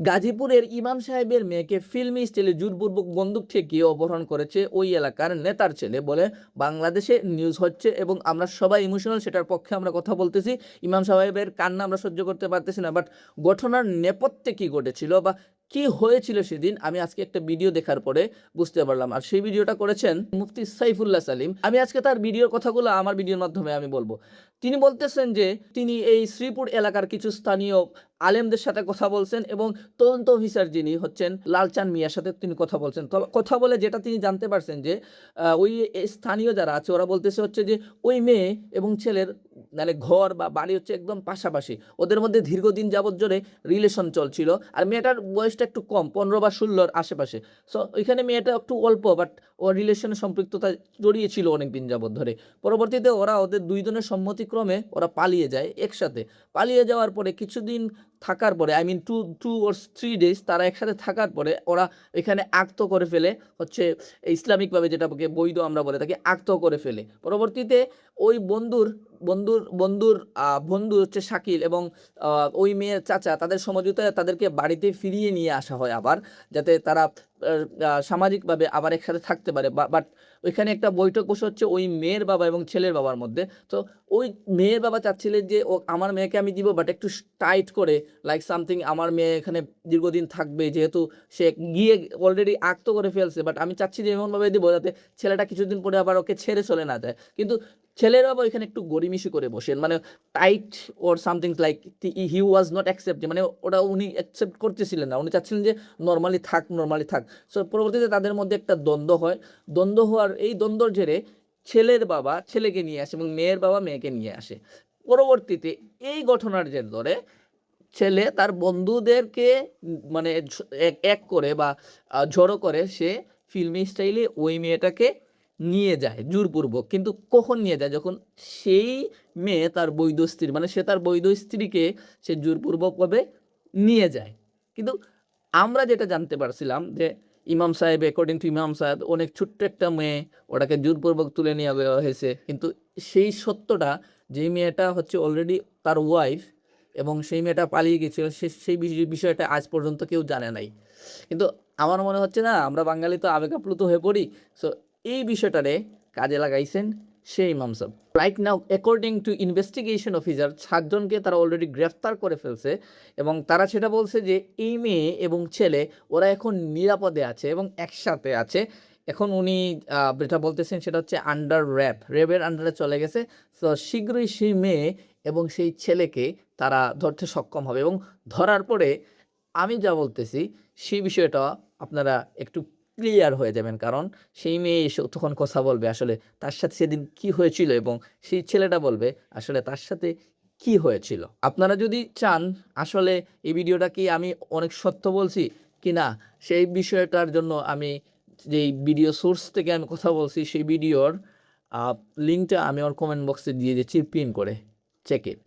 গাজীপুরের ইমাম সাহেবের মেয়েকে ফিল্মি স্টাইলে জোরপূর্বক বন্দুক ঠেকিয়ে অপহরণ করেছে ওই এলাকার নেতার ছেলে বলে বাংলাদেশে নিউজ হচ্ছে, এবং আমরা সবাই ইমোশনাল, সেটার পক্ষে আমরা কথা বলতেছি। ইমাম সাহেবের কান্না আমরা সহ্য করতে পারতেছি না, বাট ঘটনার নেপথ্যে কী ঘটেছিল বা কি হয়েছিল সেদিন আমি আজকে একটা ভিডিও দেখার পরে বুঝতে পারলাম। আর সেই ভিডিওটা করেছেন মুফতি সাইফুল্লাহ সালিম। আমি আজকে তার ভিডিওর কথাগুলো আমার ভিডিওর মাধ্যমে আমি বলবো। তিনি বলতেছেন যে তিনি এই শ্রীপুর এলাকার কিছু স্থানীয় আলেমদের সাথে কথা বলছেন এবং তদন্ত অফিসার যিনি হচ্ছেন লালচান মিয়ার সাথে তিনি কথা বলছেন। কথা বলে যেটা তিনি জানতে পারছেন যে ওই স্থানীয় যারা আছে ওরা বলতেছে হচ্ছে যে ওই মেয়ে এবং ছেলের মানে ঘর বা বাড়ি হচ্ছে একদম পাশাপাশি, ওদের মধ্যে দীর্ঘদিন যাবৎ জোরে রিলেশন চলছিল। আর মেয়েটার বয়সটা একটু কম, 15 বা 16-র আশেপাশে। সো ওইখানে মেয়েটা একটু অল্প, বাট ও রিলেশনের সম্পৃক্ততা জড়িয়েছিল অনেকদিন যাবৎ ধরে। পরবর্তীতে ওদের দুইজনের সম্মতিক্রমে ওরা পালিয়ে যায় একসাথে। পালিয়ে যাওয়ার পরে কিছুদিন থাকার পরে, আই মিন 2 or 3 days তারা একসাথে থাকার পরে ওরা এখানে আক্ত করে ফেলে, হচ্ছে ইসলামিকভাবে যেটাকে বৈধ আমরা বলে থাকি, আক্ত করে ফেলে। পরবর্তীতে ওই বন্ধু হচ্ছে শাকিল এবং ওই মেয়ের চাচা তাদের সমঝোতায় তাদেরকে বাড়িতে ফিরিয়ে নিয়ে আসা হয় আবার, যাতে তারা সামাজিকভাবে আবার একসাথে থাকতে পারে। বাট ওইখানে একটা বৈঠক বসে হচ্ছে ওই মেয়ের বাবা এবং ছেলের বাবার মধ্যে। তো ওই মেয়ের বাবা চাচ্ছিলেন যে আমার মেয়েকে আমি দিব, বাট একটু টাইট করে, লাইক সামথিং আমার মেয়ে এখানে দীর্ঘদিন থাকবে, যেহেতু সে গিয়ে অলরেডি আক্ত করে ফেলছে, বাট আমি চাচ্ছি যে এমনভাবে দিব যাতে ছেলেটা কিছুদিন পরে আবার ওকে ছেড়ে চলে না যায়। কিন্তু ছেলের বাবা ওইখানে একটু গড়িমিশি করে বসেন, মানে tight or something like he was not accept, মানে ওটা উনি অ্যাকসেপ্ট করতেছিলেন না। উনি চাচ্ছিলেন যে নর্মালি থাক। সো পরবর্তীতে তাদের মধ্যে একটা দ্বন্দ্ব হওয়ার এই দ্বন্দ্বর জেরে ছেলের বাবা ছেলেকে নিয়ে আসে এবং মেয়ের বাবা মেয়েকে নিয়ে আসে। পরবর্তীতে এই ঘটনার জের ধরে ছেলে তার বন্ধুদেরকে মানে এক করে বা জড়ো করে সে ফিল্মি স্টাইলে ওই মেয়েটাকে নিয়ে যায় জোরপূর্বক। কিন্তু কখন নিয়ে যায়? যখন সেই মেয়ে তার বৈধ স্ত্রী, মানে সে তার বৈধ স্ত্রীকে সে জোরপূর্বকভাবে নিয়ে যায়। কিন্তু আমরা যেটা জানতে পারছিলাম যে ইমাম সাহেব, অ্যাকর্ডিং টু ইমাম সাহেব, অনেক ছোট্ট একটা মেয়ে, ওটাকে জোরপূর্বক তুলে নিয়ে যাওয়া হয়েছে। কিন্তু সেই সত্যটা, যেই মেয়েটা হচ্ছে অলরেডি তার ওয়াইফ এবং সেই মেয়েটা পালিয়ে গেছিল, সেই বিষয়টা আজ পর্যন্ত কেউ জানে নাই। কিন্তু আমার মনে হচ্ছে না, আমরা বাঙালি তো আবেগাপ্লুত হয়ে পড়ি। সো এই বিষয়টারে কাজে লাগাইছেন সেই ইমাম সাহেব। Right now according to investigation officer 7 জনকে তারা অলরেডি গ্রেফতার করে ফেলছে এবং তারা সেটা বলছে যে এই মেয়ে এবং ছেলে ওরা এখন নিরাপদে আছে এবং একসাথে আছে। এখন উনি যেটা বলতেছেন সেটা হচ্ছে র্যাবের আন্ডারে চলে গেছে। তো শীঘ্রই সেই মেয়ে এবং সেই ছেলেকে তারা ধরতে সক্ষম হবে এবং ধরার পরে আমি যা বলতেছি সেই বিষয়টা আপনারা একটু ক্লিয়ার হয়ে যাবেন। কারণ সেই মেয়ে এসে তখন কথা বলবে আসলে তার সাথে সেদিন কি হয়েছিল এবং সেই ছেলেটা বলবে আসলে তার সাথে কি হয়েছিল। আপনারা যদি চান আসলে এই ভিডিওটা কি আমি অনেক সত্য বলছি কি না, সেই বিষয়টার জন্য আমি যেই ভিডিও সোর্স থেকে আমি কথা বলছি সেই ভিডিওর লিঙ্কটা আমি আমার কমেন্ট বক্সে দিয়ে দিচ্ছি পিন করে। চেক ইট।